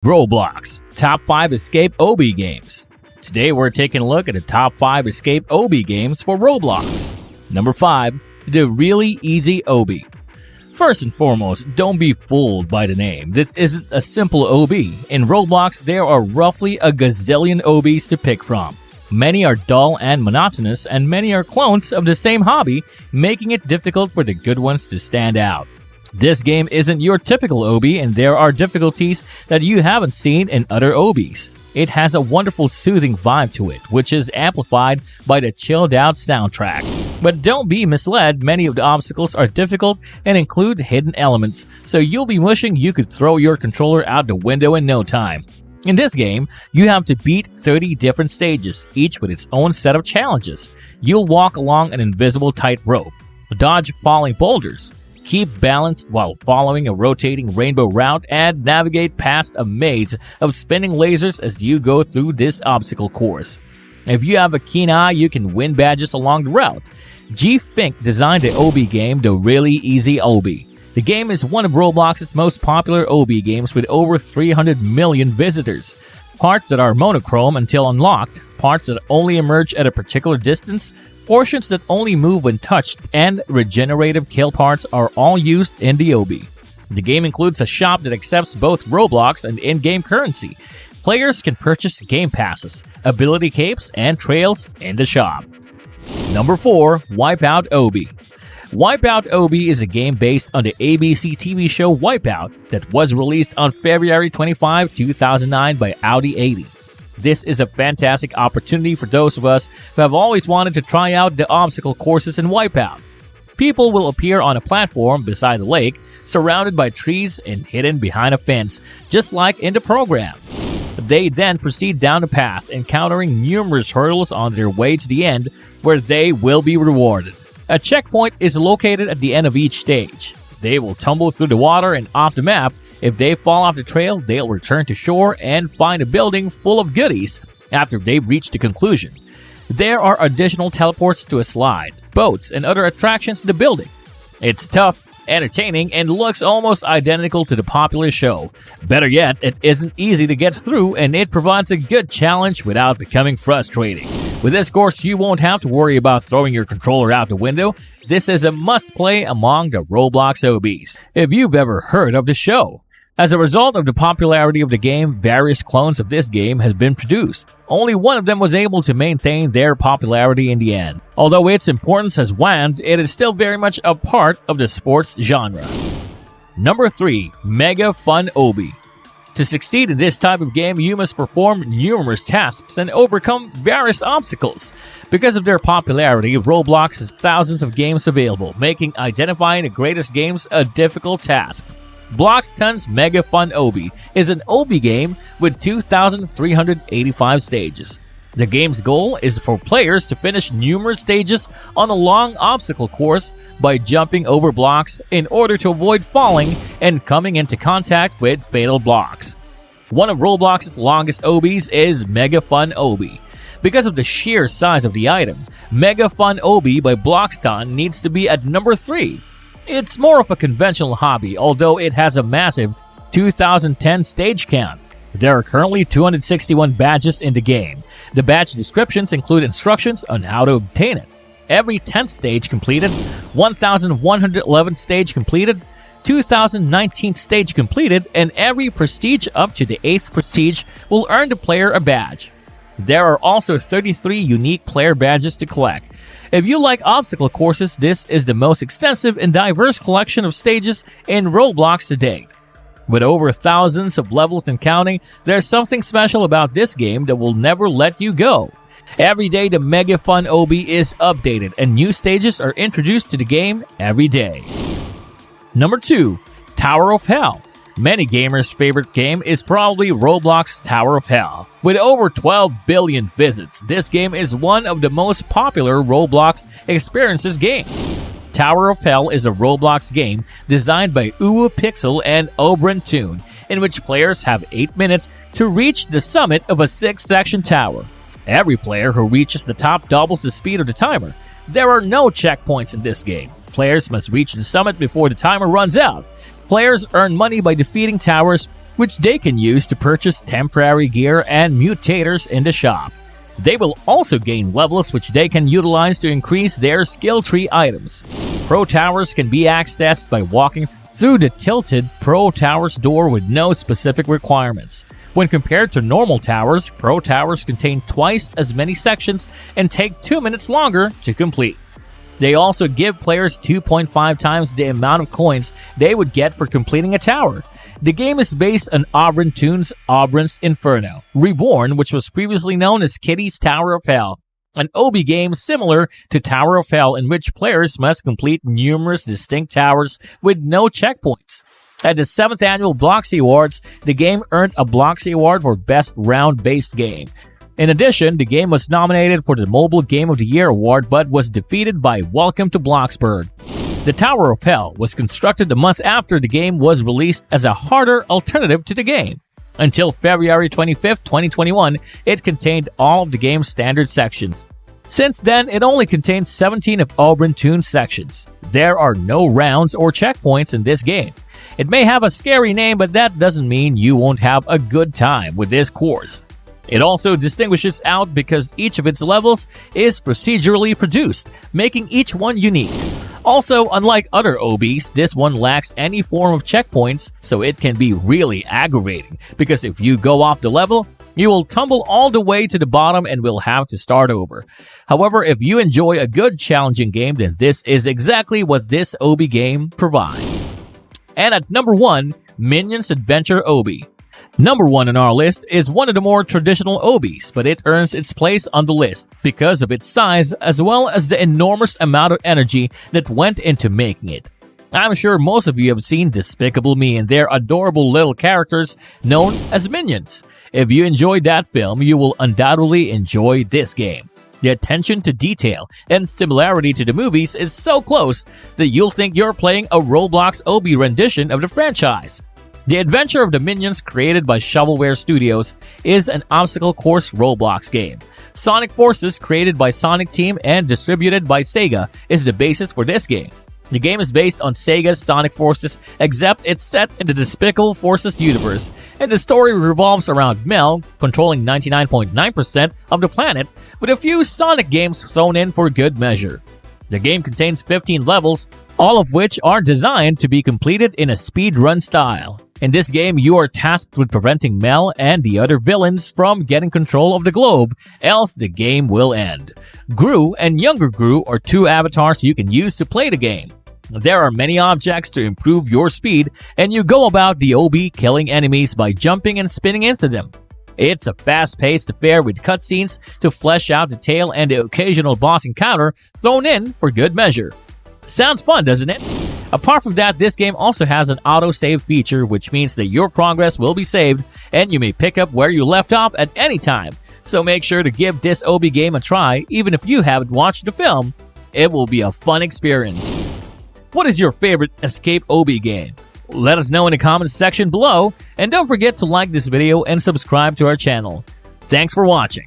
Roblox Top 5 Escape Obby Games. Today we're taking a look at the top 5 Escape Obby games for Roblox. Number 5. The Really Easy Obby. First and foremost, don't be fooled by the name. This isn't a simple Obby. In Roblox, there are roughly a gazillion Obbies to pick from. Many are dull and monotonous, and many are clones of the same hobby, making it difficult for the good ones to stand out. This game isn't your typical Obby, and there are difficulties that you haven't seen in other Obbies. It has a wonderful soothing vibe to it, which is amplified by the chilled-out soundtrack. But don't be misled, many of the obstacles are difficult and include hidden elements, so you'll be wishing you could throw your controller out the window in no time. In this game, you have to beat 30 different stages, each with its own set of challenges. You'll walk along an invisible tightrope, dodge falling boulders, keep balanced while following a rotating rainbow route, and navigate past a maze of spinning lasers as you go through this obstacle course. If you have a keen eye, you can win badges along the route. G Fink designed the Obby game, The Really Easy Obby. The game is one of Roblox's most popular Obby games with over 300 million visitors. Parts that are monochrome until unlocked, parts that only emerge at a particular distance, portions that only move when touched, and regenerative kill parts are all used in the Obby. The game includes a shop that accepts both Roblox and in-game currency. Players can purchase game passes, ability capes, and trails in the shop. Number 4. Wipeout Obby. Wipeout Obby is a game based on the ABC TV show Wipeout that was released on February 25, 2009 by Audi 80. This is a fantastic opportunity for those of us who have always wanted to try out the obstacle courses in Wipeout. People will appear on a platform beside the lake, surrounded by trees and hidden behind a fence, just like in the program. They then proceed down the path, encountering numerous hurdles on their way to the end, where they will be rewarded. A checkpoint is located at the end of each stage. They will tumble through the water and off the map. If they fall off the trail, they'll return to shore and find a building full of goodies after they've reached the conclusion. There are additional teleports to a slide, boats, and other attractions in the building. It's tough, entertaining, and looks almost identical to the popular show. Better yet, it isn't easy to get through, and it provides a good challenge without becoming frustrating. With this course, you won't have to worry about throwing your controller out the window. This is a must-play among the Roblox Obbies, if you've ever heard of the show. As a result of the popularity of the game, various clones of this game have been produced. Only one of them was able to maintain their popularity in the end. Although its importance has waned, it is still very much a part of the sports genre. Number 3. Mega Fun Obby. To succeed in this type of game, you must perform numerous tasks and overcome various obstacles. Because of their popularity, Roblox has thousands of games available, making identifying the greatest games a difficult task. Bloxton's Mega Fun Obby is an Obby game with 2,385 stages. The game's goal is for players to finish numerous stages on a long obstacle course by jumping over blocks in order to avoid falling and coming into contact with fatal blocks. One of Roblox's longest Obbies is Mega Fun Obby. Because of the sheer size of the item, Mega Fun Obby by Bloxton needs to be at number 3. It's more of a conventional hobby, although it has a massive 2010 stage count. There are currently 261 badges in the game. The badge descriptions include instructions on how to obtain it. Every 10th stage completed, 1,111 stage completed, 2019 stage completed, and every prestige up to the 8th prestige will earn the player a badge. There are also 33 unique player badges to collect. If you like obstacle courses, this is the most extensive and diverse collection of stages in Roblox to date. With over thousands of levels and counting, there's something special about this game that will never let you go. Every day, the Mega Fun Obby is updated, and new stages are introduced to the game every day. Number 2. Tower of Hell. Many gamers' favorite game is probably Roblox Tower of Hell. With over 12 billion visits, this game is one of the most popular Roblox Experiences games. Tower of Hell is a Roblox game designed by Uwu Pixel and Obrin Toon, in which players have 8 minutes to reach the summit of a 6-section tower. Every player who reaches the top doubles the speed of the timer. There are no checkpoints in this game. Players must reach the summit before the timer runs out. Players earn money by defeating towers which they can use to purchase temporary gear and mutators in the shop. They will also gain levels which they can utilize to increase their skill tree items. Pro Towers can be accessed by walking through the tilted Pro Towers door with no specific requirements. When compared to normal towers, Pro Towers contain twice as many sections and take 2 minutes longer to complete. They also give players 2.5 times the amount of coins they would get for completing a tower. The game is based on Auburn Toon's Auburn's Inferno, Reborn, which was previously known as Kitty's Tower of Hell, an Obby game similar to Tower of Hell in which players must complete numerous distinct towers with no checkpoints. At the 7th Annual Bloxy Awards, the game earned a Bloxy Award for Best Round-Based Game. In addition, the game was nominated for the Mobile Game of the Year award but was defeated by Welcome to Bloxburg. The Tower of Hell was constructed a month after the game was released as a harder alternative to the game. Until February 25, 2021, it contained all of the game's standard sections. Since then, it only contains 17 of Auburn Toon's sections. There are no rounds or checkpoints in this game. It may have a scary name, but that doesn't mean you won't have a good time with this course. It also distinguishes out because each of its levels is procedurally produced, making each one unique. Also, unlike other Obbies, this one lacks any form of checkpoints, so it can be really aggravating, because if you go off the level, you will tumble all the way to the bottom and will have to start over. However, if you enjoy a good challenging game, then this is exactly what this Obby game provides. And at number 1, Minions Adventure Obby. Number 1 on our list is one of the more traditional Obbies, but it earns its place on the list because of its size as well as the enormous amount of energy that went into making it. I'm sure most of you have seen Despicable Me and their adorable little characters known as Minions. If you enjoyed that film, you will undoubtedly enjoy this game. The attention to detail and similarity to the movies is so close that you'll think you're playing a Roblox Obby rendition of the franchise. The Adventure of the Minions, created by Shovelware Studios, is an obstacle course Roblox game. Sonic Forces, created by Sonic Team and distributed by Sega, is the basis for this game. The game is based on Sega's Sonic Forces, except it's set in the Despicable Forces universe, and the story revolves around Mel controlling 99.9% of the planet, with a few Sonic games thrown in for good measure. The game contains 15 levels, all of which are designed to be completed in a speedrun style. In this game, you are tasked with preventing Mel and the other villains from getting control of the globe, else the game will end. Gru and Younger Gru are two avatars you can use to play the game. There are many objects to improve your speed, and you go about the Obby killing enemies by jumping and spinning into them. It's a fast-paced affair with cutscenes to flesh out the tale and the occasional boss encounter thrown in for good measure. Sounds fun, doesn't it? Apart from that, this game also has an auto-save feature, which means that your progress will be saved and you may pick up where you left off at any time. So make sure to give this Obby game a try, even if you haven't watched the film. It will be a fun experience. What is your favorite escape Obby game? Let us know in the comments section below, and don't forget to like this video and subscribe to our channel. Thanks for watching.